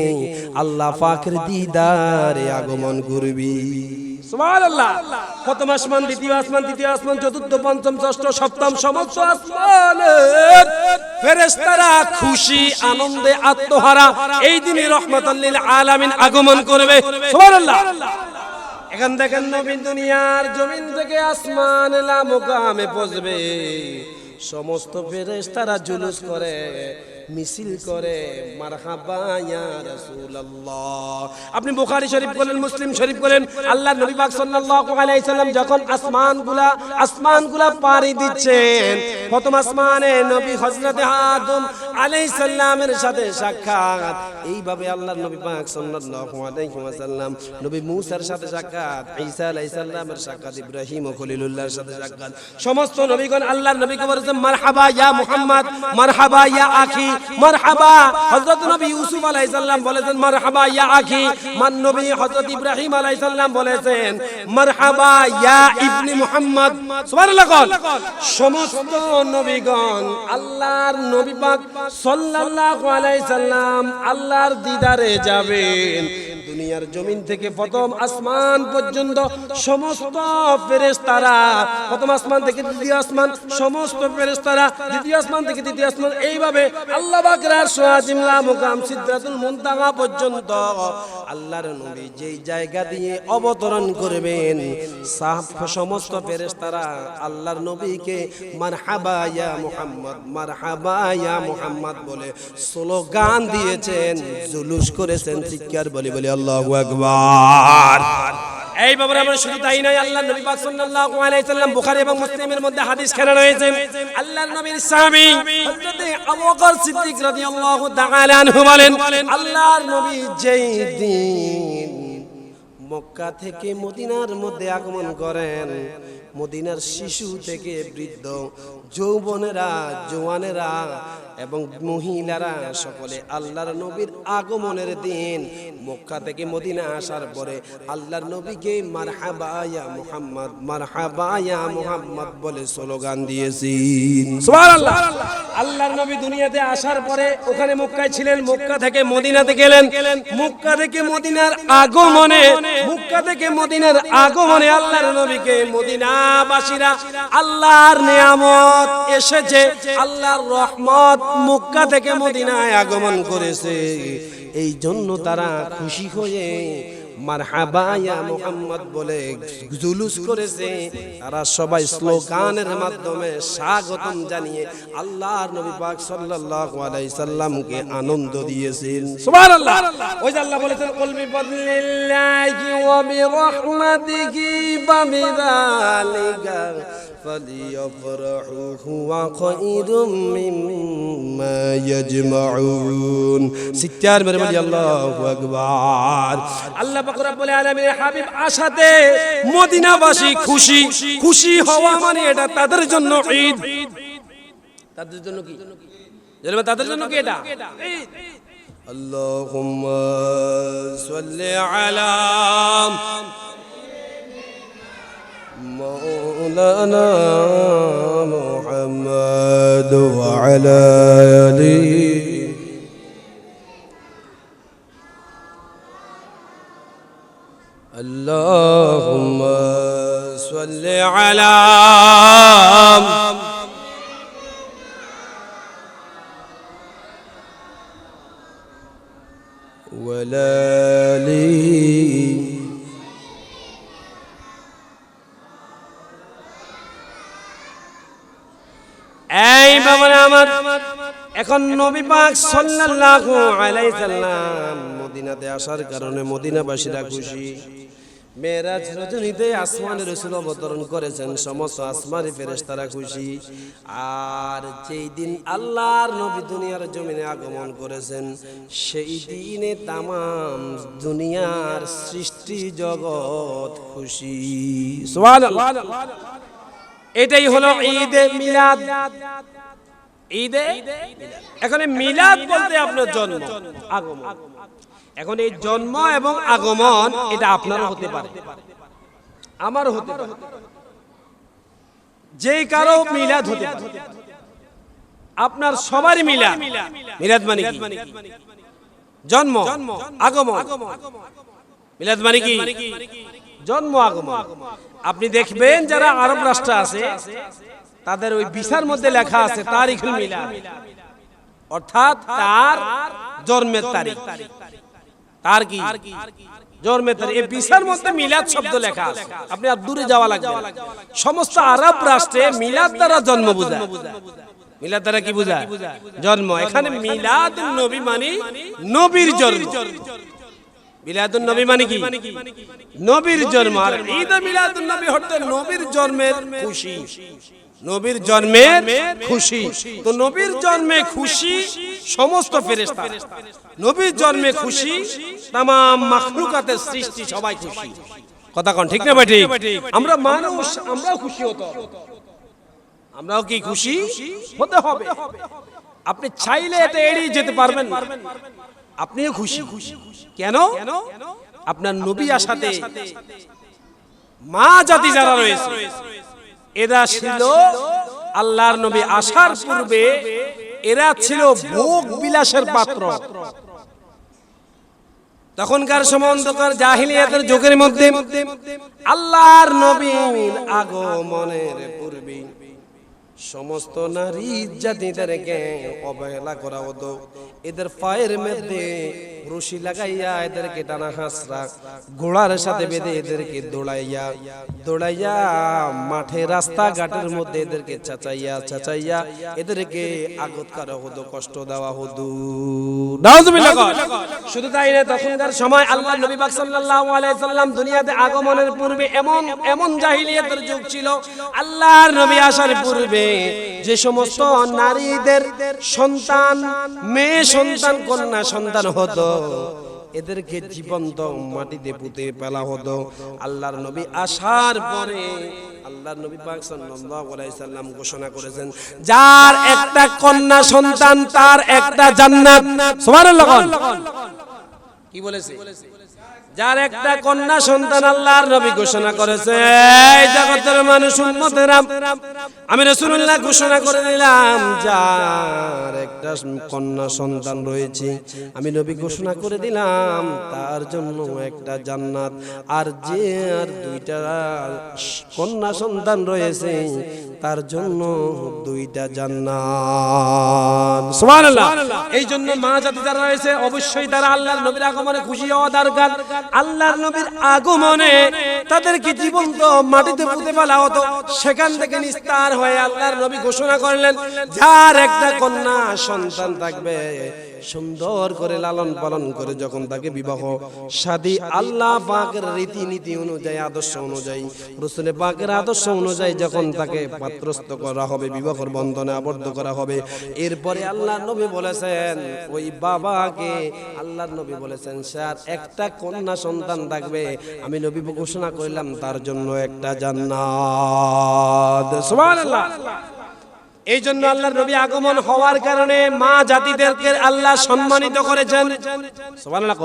আল্লাহ পাকের দিদারে আগমন করবে। সুবহানাল্লাহ। প্রথম আসমান, দ্বিতীয় আসমান, তৃতীয় আসমান, চতুর্থ, পঞ্চম, ষষ্ঠ, সপ্তম সমস্ত আসমানের ফেরেশতারা খুশি আনন্দে আত্মহারা এই দিনে রহমাতাল লিল আলামিন আগমন করবে। সুবহানাল্লাহ। এখন দেখেন নবী দুনিয়ার জমিন থেকে আসমানে লা মুকামে পৌঁছবে, সমস্ত ফেরেশতারা জুলুস করে, মিছিল করে, মারহাবা ইয়া রাসূলুল্লাহ। আপনি বুখারী শরীফ বলেন, মুসলিম শরীফ বলেন, আল্লাহর নবী পাক সাল্লাল্লাহু আলাইহি সাল্লাম যখন আসমানগুলা পাড়ি দিচ্ছেন, প্রথম আসমানে নবী হযরত আদম আলাইহিস সালামের সাথে সাক্ষাৎ। এইভাবে আল্লাহর নবী পাক সাল্লাল্লাহু আলাইহি ওয়াসাল্লাম নবী মূসার সাথে সাক্ষাৎ, ঈসা আলাইহিস সালামের সাক্ষাৎ, ইব্রাহিম ও খলিলুল্লাহর সাথে সাক্ষাৎ। সমস্ত নবীগণ আল্লাহর নবীকে বলেছেন মারহাবা ইয়া মুহাম্মদ, মারহাবা ইয়া আখি, মারহাবা। হযরত নবী ইউসুফ আলাইহিস সালাম বলেছেন মারহাবা ইয়া আখি। নবী হযরত ইব্রাহিম আলাইহিস সালাম বলেছেন মারহাবা ইয়া ইবনে মুহাম্মদ। সুবহানাল্লাহ। সমস্ত নবীগণ আল্লাহর নবী পাক সাল্লাল্লাহু আলাইহি সাল্লাম আল্লাহর দিদারে যাবেন। দুনিয়ার জমিন থেকে প্রথম আসমান পর্যন্ত সমস্ত ফেরেশতারা, প্রথম আসমান থেকে দ্বিতীয় আসমান সমস্ত ফেরেশতারা, দ্বিতীয় আসমান থেকে তৃতীয় আসমান, এইভাবে আল্লাহ পাকের আরশ আজিম লা মুকাম সিদরাতুল মুনতাহা পর্যন্ত আল্লাহর নবী যেই জায়গা দিয়ে অবতরণ করবেন, সমস্ত ফেরেশতারা আল্লাহর নবীকে মারহাবা ইয়া মুহাম্মদ, মারহাবা ইয়া মুহাম্মদ বলে স্লোগান দিয়েছেন, জুলুস করেছেন, চিৎকার বলে বলে আল্লাহু আকবার। এই ব্যাপারে আমরা শুধু তাই নয়, আল্লাহর নবী পাক সাল্লাল্লাহু আলাইহি সাল্লাম বুখারী এবং মুসলিমের মধ্যে হাদিস খেলা রয়েছে। আল্লাহর নবীর সাহাবী হযরত আবু বকর সিদ্দিক রাদিয়াল্লাহু তাআলা আনহু বলেন, আল্লাহর নবী যেই দিন মক্কা থেকে মদিনার মধ্যে আগমন করেন, মদিনার শিশু থেকে বৃদ্ধ, যৌবনেরা, জওয়ানেরা এবং মহিলারা সকলে আল্লাহর নবীর আগমনের দিন মক্কা থেকে মদিনা আসার পরে আল্লাহর নবীকে মারহাবা ইয়া মুহাম্মদ, মারহাবা ইয়া মুহাম্মদ বলে স্লোগান দিয়েছেন। সুবহানাল্লাহ। আল্লাহর নবী দুনিয়াতে আসার পরে ওখানে মক্কায় ছিলেন, মক্কা থেকে মদিনাতে গেলেন, মক্কা থেকে মদিনার আগমনে, মক্কা থেকে মদিনার আগমনে আল্লাহর নবীকে মদিনাবাসীরা আল্লাহর নিয়ামত এসেছে, আল্লাহর রহমত মক্কা থেকে মদিনায় আগমন করেছে, এই জন্য তারা খুশি হয়ে মারহাবা ইয়া মুহাম্মদ বলে জুলুস করেছে। তারা সবাই স্লোগানের মাধ্যমে স্বাগতম জানিয়ে আল্লাহর নবী পাক সাল্লাল্লাহু আলাইহি সাল্লামকে আনন্দ দিয়েছেন। সুবহানাল্লাহ। ওই যে আল্লাহ বলেছেন কুল বিফাদলিল্লাহি ওয়া বিরহমাতিহি ফাবিযালিকা ফালিয়াফরাহু হুয়া খায়রুম মিম্মা ইয়াজমাউন। সিত্তার মেরে বলি আল্লাহু আকবার। আল্লাহ পাক রব্বুল আলামিনের হাবিব আসাতে মদিনাবাসী খুশি, খুশি হওয়া মানে এটা তাদের জন্য ঈদ। তাদের জন্য কি? তাদের জন্য কি এটা? আল্লাহুম্মা সাল্লি আলা মাওলানা মুহাম্মদ ওয়া আলা আলিহি আল্লাহুম্মা সাল্লি আলা এই বাবারা আমার, এখন নবী পাক সাল্লাল্লাহু আলাইহি সাল্লাম মদিনাতে আসার কারণে মদিনাবাসীরা খুশি। মেরাজ রজনীতে আসমানে রাসূল অবতরণ করেছেন, সমস্ত আসমানি ফেরেশতারা খুশি। আর যেই দিন আল্লাহর নবী দুনিয়ার জমিনে আগমন করেছেন, সেই দিনে তামাম দুনিয়ার সৃষ্টি জগৎ খুশি। সুবহানাল্লাহ। এটাই হলো ঈদে মিলাদ। ঈদে এখন মিলাদ বলতে আপনার জন্ম, আগমন। এখন এই জন্ম এবং আগমন এটা আপনারও হতে পারে, আমারও হতে পারে, যে কারো মিলাদ হতে পারে, আপনার সবারই মিলাদ। মিলাদ মানে কি? জন্ম, আগমন। মিলাদ মানে কি? জন্ম, আগমন। আপনি দেখবেন যারা আরব রাষ্ট্র আছে তাদের ওই ভিসার মধ্যে লেখা আছে তারিখুল মিলাদ, অর্থাৎ তার জন্মের তারিখ। তার কি জন্মের তারিখ, এই ভিসার মধ্যে মিলাদ শব্দ লেখা আছে। আপনি আর দূরে যাওয়া লাগবে না, সমস্ত আরব রাষ্ট্রে মিলাদ দ্বারা জন্ম বোঝায়। মিলাদ দ্বারা কি বোঝায়? জন্ম। এখানে মিলাদুন নবী মানে নবীর জন্ম। মিলাদুন নবী মানে কি? নবীর জন্ম। আর ঈদ মিলাদুন নবী হচ্ছে নবীর জন্মের খুশি, নবীর জন্মের খুশি। তো নবীর জন্মে খুশি সমস্ত ফেরেশতা, নবীর জন্মে খুশি তামাম মাখলুকাতের সৃষ্টি, সবাই খুশি। কথা কোন ঠিক না ভাই? ঠিক। আমরা মানুষ, আমরাও খুশি হতে হবে। আমরাও কি খুশি হতে হবে? আপনি চাইলে এটা এড়িয়ে যেতে পারবেন না, আপনিও খুশি। কেন? আপনার নবী আসাতে মা জাতি যারা রয়েছে এরা ছিল আল্লাহর নবী আসার পূর্বে এরা ছিল ভোগ বিলাসের পাত্র। তখনকার সময় অন্ধকার জাহিলিয়াতের যুগের মধ্যে আল্লাহর নবীর আগমনের পূর্বে সমস্ত নারী জাতিদেরকে অবহেলা করা হতো। এদের পায়ের মধ্যে রশি লাগাইয়া এদেরকে টানা হাসরা ঘোড়ার সাথে বেঁধে এদেরকে দৌড়াইয়া মাঠে রাস্তাঘাটের মধ্যে এদেরকে চাচাইয়া এদেরকে আঘাত করা হতো, কষ্ট দেওয়া হতো। শুধু তাই না, তখনকার সময় আল্লাহর নবী পাক সাল্লাল্লাহু আলাইহি সাল্লাম দুনিয়াতে আগমনের পূর্বে এমন জাহিলিয়াতের যুগ ছিল। আল্লাহর নবী আসার পূর্বে যে সমস্ত নারীদের সন্তান, মেয়ে সন্তান, কন্যা সন্তান হতো এদেরকে জীবন্ত মাটিতে পুঁতে ফেলা হতো। আল্লাহর নবী আসার পরে আল্লাহর নবী পাক সাল্লাল্লাহু আলাইহি সাল্লাম ঘোষণা করেছেন, যার একটা কন্যা সন্তান তার একটা জান্নাত। সুবহানাল্লাহ। কি বলেছে? যার একটা কন্যা সন্তান আল্লাহর নবী ঘোষণা করেছে, এই জগতের মানুষ উম্মতেরা, আমি রাসূলুল্লাহ ঘোষণা করে দিলাম, যার একটা কন্যা সন্তান রয়েছে আমি নবী ঘোষণা করে দিলাম তার জন্য একটা জান্নাত। আর যে আর দুইটা কন্যা সন্তান রয়েছে তার জন্য দুইটা জান্নাত। সুবহানাল্লাহ। এই জন্য মা জাতি যারা রয়েছে অবশ্যই তারা আল্লাহর নবীর আগমনে খুশি হওয়া দরকার। আল্লাহর নবীর আগমনে তাদেরকে জীবন্ত মাটিতে পুঁতে ফেলা হতো, সেখান থেকে নিস্তার হয়ে আল্লাহর নবী ঘোষণা করলেন, যার একটা কন্যা সন্তান থাকবে সুন্দর করে লালন পালন করে যখন তাকে বিবাহ শাদী আল্লাহ পাকের রীতিনীতি অনুযায়ী, আদর্শ অনুযায়ী, রাসূল পাকের আদর্শ অনুযায়ী যখন তাকে পাত্রস্থ করা হবে, বিবাহের বন্ধনে আবদ্ধ করা হবে, এরপরে আল্লাহর নবী বলেছেন ওই বাবাকে, আল্লাহর নবী বলেছেন স্যার একটা কন্যা সন্তান থাকবে আমি নবী ঘোষণা করলাম তার জন্য একটা জান্নাত। সুবহানাল্লাহ। এই জন্য আল্লাহর নবী আগমন হওয়ার কারণে মা জাতিদেরকে আল্লাহ সম্মানিত করেছেন। সুবহানাল্লাহ।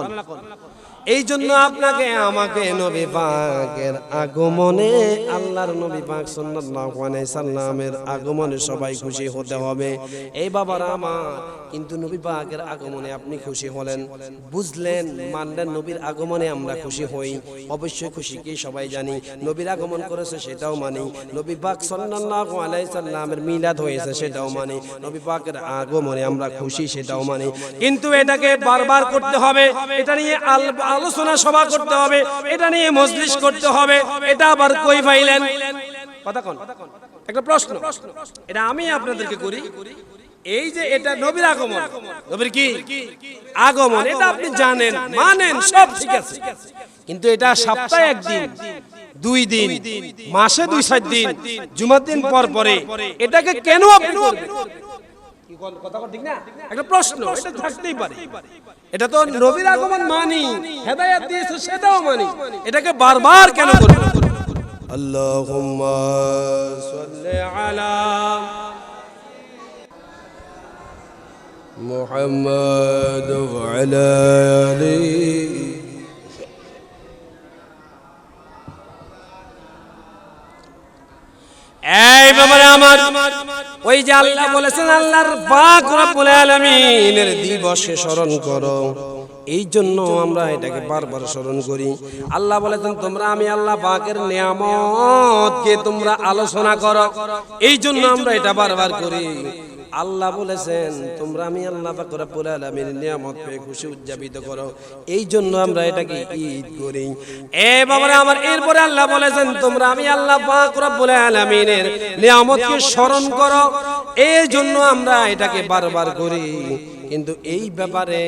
এই জন্য আপনাকে আমাকে নবী পাকের আগমনে, আল্লাহর নবী পাক সাল্লাল্লাহু আলাইহি সাল্লামের আগমনে সবাই খুশি হতে হবে। এই বাবারা আমার, কিন্তু নবী পাকের আগমনে আপনি খুশি হলেন, বুঝলেন, মানলেন, নবীর আগমনে আমরা খুশি হই, অবশ্যই খুশি কি সবাই জানি। নবীর আগমন করেছে সেটাও মানি, নবী পাক সাল্লাল্লাহু আলাইহি সাল্লামের মিলাদ হয়েছে সেটাও মানি, নবী পাকের আগমনে আমরা খুশি সেটাও মানি। কিন্তু এটাকে বারবার করতে হবে, এটা নিয়ে আলোচনা সভা করতে হবে, এটা নিয়ে মজলিস করতে হবে, এটা আবার কই পাইলেন? কথা কোন? একটা প্রশ্ন, এটা আমি আপনাদেরকে করি। এই যে এটা নবীর আগমন, নবীর কি আগমন, এটা আপনি জানেন, মানেন, সব ঠিক আছে, কিন্তু এটা সপ্তাহে একদিন, 2 দিন, মাসে 2-4 দিন, জুমার দিন পর পরে এটাকে কেন আপনি করবেন? কথা ঠিক না? একটা প্রশ্ন, এটা থাকতেই পারে। এটা তো নবীর আগমন মানি, হেদায়েত দিয়েছে সেটাও মানি, এটাকে বারবার কেন করবেন? আল্লাহুম্মা সাল্লি আলা মুহাম্মাদ ওয়া আলা আলিহি। এই বাবারে আমার, ওই যে আল্লাহ বলেছেন আল্লাহর পাক রব্বুল আলামিনের দিবসে স্মরণ করো, এই জন্য আমরা এটাকে বারবার স্মরণ করি। আল্লাহ বলেছেন তোমরা আমি আল্লাহ পাকের নিয়ামতকে তোমরা আলোচনা করো, এই জন্য আমরা এটা বারবার করি। আল্লাহ বলেছেন তোমরা আমি আল্লাহ পাক রব্বুল আলামিনের নিয়ামত পেয়ে খুশি উদযাপিত করো, এই জন্য আমরা এটাকে ঈদ করি। এ বাবারা আমার, এরপরে আল্লাহ বলেছেন তোমরা আমি আল্লাহ পাক রব্বুল আলামিনের নিয়ামতকে স্মরণ করো, এই জন্য আমরা এটাকে বারবার করি। কিন্তু এই ব্যাপারে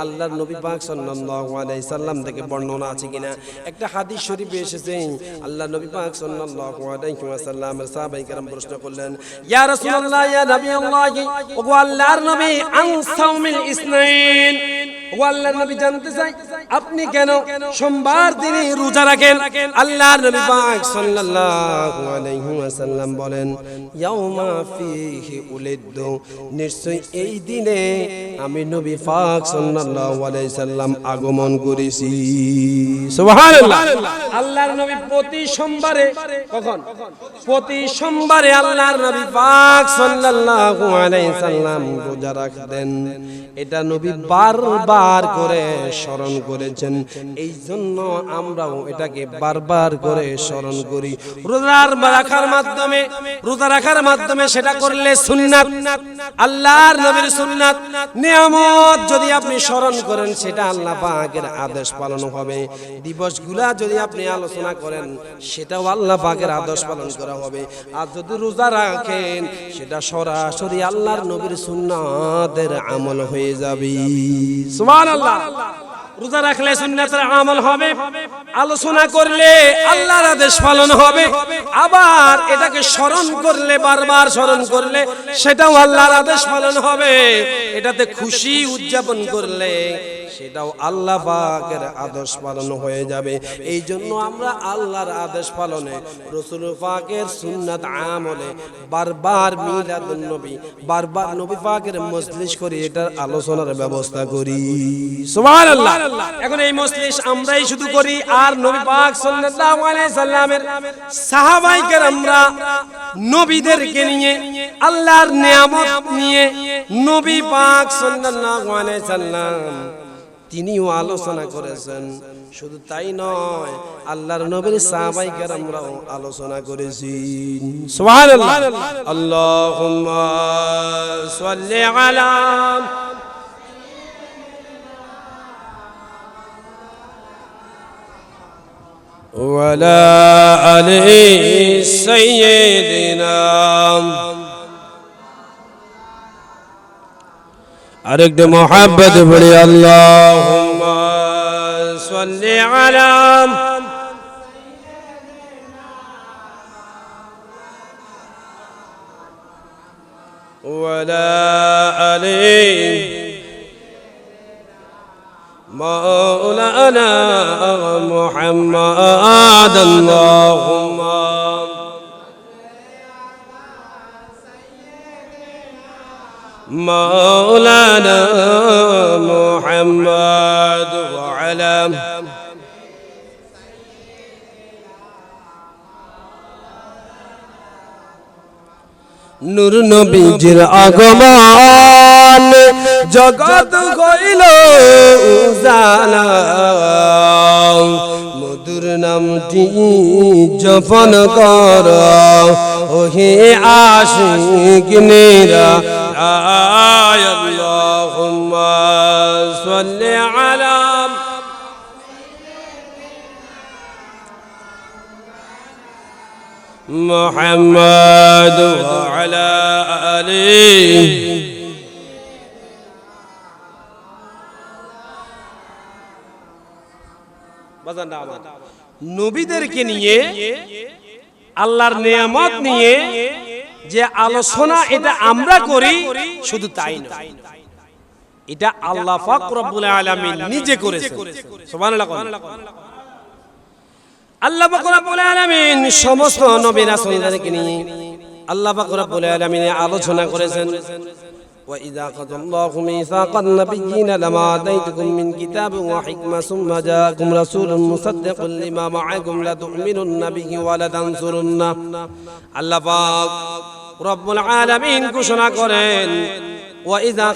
আল্লাহর নবী পাক সাল্লাল্লাহু আলাইহি সাল্লাম থেকে বর্ণনা আছে কিনা? একটা হাদিস শরীফে এসেছে, আল্লাহর নবী পাক সাল্লাল্লাহু আলাইহি ওয়াসাল্লামের সাহাবায়ে কেরাম প্রশ্ন করলেন, ইয়া রাসূলুল্লাহ, ইয়া নবী আল্লাহ, ওগো আল্লাহর নবী, আন সাওমিল ইসনাইন, ওগো আল্লাহর নবী জানতে চাই আপনি কেন সোমবার দিনে রোজা রাখেন? আল্লাহর নবী পাক সাল্লাল্লাহু আলাইহি ওয়াসাল্লাম বলেন, ইয়াউমা ফিহি উলিদু, নিশ্চয় এই দিনে আমি নবী পাক সাল্লাল্লাহু আলাইহি সাল্লাম আগমন করেছি। সুবহানাল্লাহ। আল্লাহর নবী প্রতি সোমবারে, কখন? প্রতি সোমবারে আল্লাহর নবী পাক সাল্লাল্লাহু আলাইহি সাল্লাম রোজা রাখতেন। এটা নবী বারবার করে স্মরণ করেছেন, এই জন্য আমরাও এটাকে বারবার করে স্মরণ করি। রোজা রাখার মাধ্যমে সেটা করলে সুন্নাত, আল্লাহর নবীর সুন্নাত, নিয়ামত যদি আপনি স্মরণ করেন সেটা আল্লাহ পাকের আদেশ পালন হবে। দিবসগুলা যদি আপনি আলোচনা করেন সেটাও আল্লাহ পাকের আদেশ পালন করা হবে। আর যদি রোজা রাখেন সেটা সরাসরি আল্লাহর নবীর সুন্নাতের আমল হয়ে যাবে। সুবহানাল্লাহ। রোজা রাখলে সুন্নাতের আমল হবে, আলোচনা করলে আল্লাহর আদেশ পালন হবে, আবার এটাকে স্মরণ করলে, বারবার স্মরণ করলে সেটাও আল্লাহর আদেশ পালন হবে। এটাতে খুশি উদযাপন করলে সেটাও আল্লাহ পাকের আদেশ পালন হয়ে যাবে। এই জন্য আমরা আল্লাহর আদেশ পালনে, রাসূল পাকের সুন্নাত আমলে বারবার মিলাদুন নবী, বারবার নবী পাকের মজলিস করি, এটার আলোচনার ব্যবস্থা করি। সুবহানাল্লাহ। এখন এই মজলিস আমরাই শুধু করি, আর নবী পাক সাল্লাল্লাহু আলাইহি সাল্লামের সাহাবায়ে কেরামরা নবীদেরকে নিয়ে, আল্লাহর নিয়ামত নিয়ে নবী পাক সাল্লাল্লাহু আলাইহি সাল্লাম তিনিও আলোচনা করেছেন। শুধু তাই নয়, আল্লাহর নবীর সাহাবায়ে কেরামরাও আলোচনা করেছেন। সুবহানাল্লাহ। আল্লাহুম্মা সাল্লি আলা ওয়া আলা আলি সাইয়্যিদিনা। আরেকটা মোহাব্বত বলি, আল্লাহুম্মা সাল্লি আলা ওয়া আলা আলি মাওলানা মুহাম্মাদ। আল্লাহুম্মা মাওলানা মুহাম্মদ ওয়া আলা নূর নবীজির আগমন জগৎ হইল উজালা মধুর নামটি জপন কর ওহে আশিকিনেরা আল্লাহুম্মা সাল্লি আলা মুহাম্মদ ওয়া আলা আলিহি নবীদেরকে নিয়ে আল্লাহর নিয়ামত নিয়ে যে আলোচনা এটা আমরা করি শুধু তাই না, এটা আল্লাহ পাক রব্বুল আলামিন নিজে করেছেন। সুবহানাল্লাহ। আল্লাহ পাক রব্বুল আলামিন সমস্ত নবী রাসূলদেরকে নিয়ে আল্লাহ পাক রব্বুল আলামিন আলোচনা করেছেন। وإذا قضى الله ميثاق النبيين لما آتيتكم من كتاب وحكمة ثم جاءكم رسول مصدق لما معكم لتؤمنن به ولتنصرنه আল্লাহ পাক রব্বুল আলামিন ঘোষণা করেন وإذا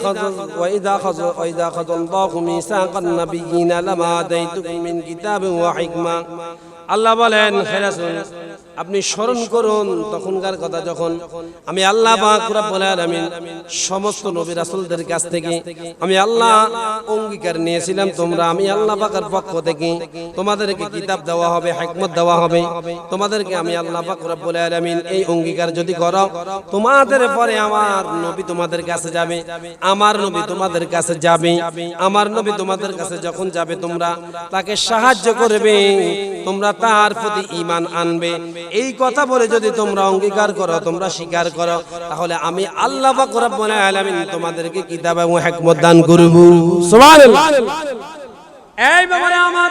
قضى الله ميثاق النبيين لما آتيتكم من كتاب وحكمة আল্লাহ বলেন হে রাসূল আপনি স্মরণ করুন তখনকার কথা যখন আমি আল্লাহ পাক রব্বুল আলামিন সমস্ত নবী রাসূলদের কাছ থেকে আমি আল্লাহ অঙ্গীকার নিয়েছিলাম তোমরা আমি আল্লাহ পাকের পক্ষ থেকে তোমাদেরকে কিতাব দেওয়া হবে, হিকমত দেওয়া হবে, তোমাদেরকে আমি আল্লাহ পাক রব্বুল আলামিন এই অঙ্গীকার যদি করো তোমাদের পরে আমার নবী তোমাদের কাছে যাবে, আমার নবী তোমাদের কাছে যাবে, আমার নবী তোমাদের কাছে যখন যাবে তোমরা তাকে সাহায্য করবে, তোমরা তার প্রতি ঈমান আনবে। এই কথা বলে যদি তোমরা অঙ্গীকার করো, তোমরা স্বীকার করো, তাহলে আমি আল্লাহ পাক রব্বুল আলামিন তোমাদেরকে কিতাব এবং হিকমত দান করব। সুবহানাল্লাহ। এই ব্যাপারে আমার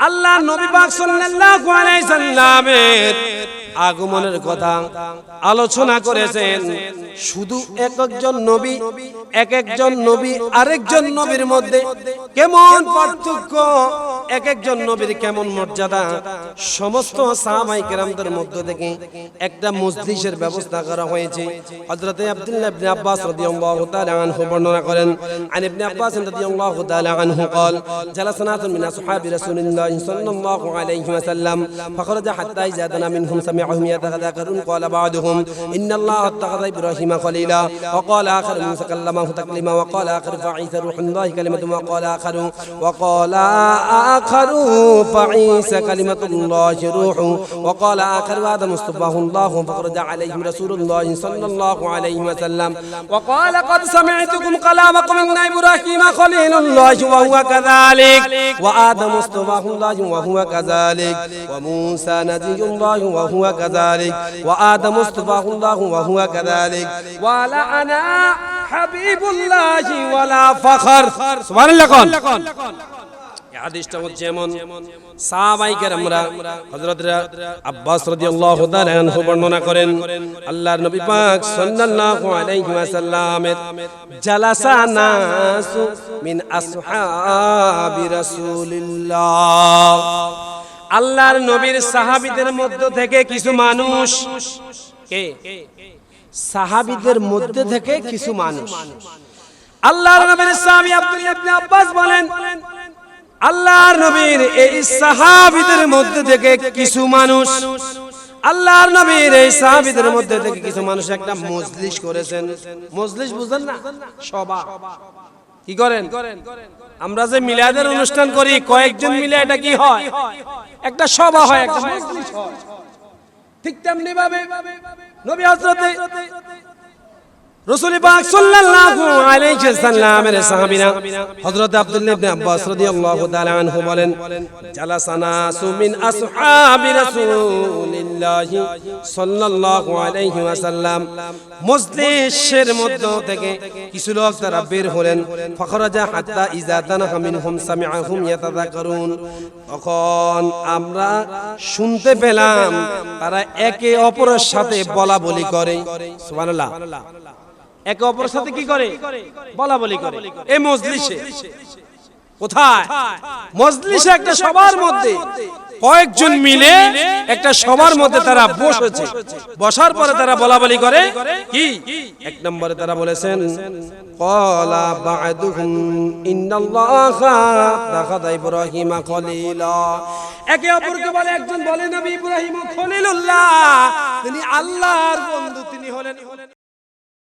আল্লাহ নবী পাক সাল্লাল্লাহু আলাইহি সাল্লামের আগমনের কথা আলোচনা করেছেন। শুধু একজন নবী আরেকজন নবীর মধ্যে কেমন পার্থক্য, এক একজন নবীর কেমন মর্যাদা, সমস্ত সাহাবায়ে কেরামদের মধ্য থেকে একটা মজলিসের ব্যবস্থা করা হয়েছে। হযরত আব্দুল্লাহ ইবনে আব্বাস রাদিয়াল্লাহু তাআলা আনহু বর্ণনা করেন, আন ইবনে আব্বাস রাদিয়াল্লাহু তাআলা আনহু قال جلسنا من اصحاب رسول الله صلى الله عليه وسلم فخرج حتى اذا دنا منهم سمعهم يتذاكرون قال بعضهم ان الله اتخذ ابراهيم خليلا وقال اخر موسى كلمه تكليما وقال اخر فعيسى روح الله كلمه وقال اخر فعيسى كلمه الله روح وقال اخر آدم اصطفاه الله فخرج عليهم رسول الله صلى الله عليه وسلم وقال قد سمعتكم كلامكم ان ابراهيم خليل الله وهو كذلك وآدم اصطفاه الله وهو كذلك وموسى نبي الله وهو كذلك وآدم اصطفاه الله وهو كذلك ولا أنا حبيب الله ولا فخر سبحان الله قال হাদিসটা হচ্ছে এমন সাহাবায়ে কেরামরা হযরত আব্বাস রাদিয়াল্লাহু তাআলা আনহু বর্ণনা করেন আল্লাহর নবী পাক সাল্লাল্লাহু আলাইহি ওয়াসাল্লামের জালাসা নাসু মিন আসহাবি রাসূলিল্লাহ আল্লাহর নবীর সাহাবীদের মধ্য থেকে কিছু মানুষ সাহাবীদের মধ্যে থেকে কিছু মানুষ আল্লাহর নবীর সাহাবী আব্দুল্লাহ ইবনে আব্বাস বলেন আল্লাহর নবীর এই সাহাবীদের মধ্যে থেকে কিছু মানুষ আল্লাহর নবীর এই সাহাবীদের মধ্যে থেকে কিছু মানুষ একটা মজলিস করেছেন। মজলিস বুঝেন না? সভা। কি করেন? আমরা যে মিলাদের অনুষ্ঠান করি কয়েকজন মিলে এটা কি হয়? একটা সভা হয়, একটা মজলিস হয়। ঠিক তেমনি ভাবে নবী হযরত রাসূল পাক সাল্লাল্লাহু আলাইহি সাল্লামের সাহাবীরা হযরত আব্দুল্লাহ ইবনে আব্বাস রাদিয়াল্লাহু তাআলা আনহু বলেন জালাসানা সুমিন আসহাবি রাসূলিল্লাহি সাল্লাল্লাহু আলাইহি ওয়াসাল্লাম মজলিসের মধ্য থেকে কিছু লোক তারা বের হলেন ফখরাজা হাত্তা ইজা তানাহা মিনহুম সামিআহুম ইয়াতাযাকারুন তখন আমরা শুনতে পেলাম তারা একে অপরের সাথে বলা বলি করে সুবহানাল্লাহ একে অপরের সাথে কি করে বলা বলি করে এই মজলিসে কোথায় মজলিসে একটা সবার মধ্যে কয়েকজন মিলে একটা সবার মধ্যে তারা বসেছে বসার পরে তারা বলা বলি করে কি এক নম্বরে তারা বলেছেন ক্বালা বা'দুহুম ইন্নাল্লাহা তাখাযা ইব্রাহিমা খলিলা একে অপরকে বলে একজন বলে নবী ইব্রাহিম খলিলুল্লাহ তিনি আল্লাহর বন্ধু তিনি হলেন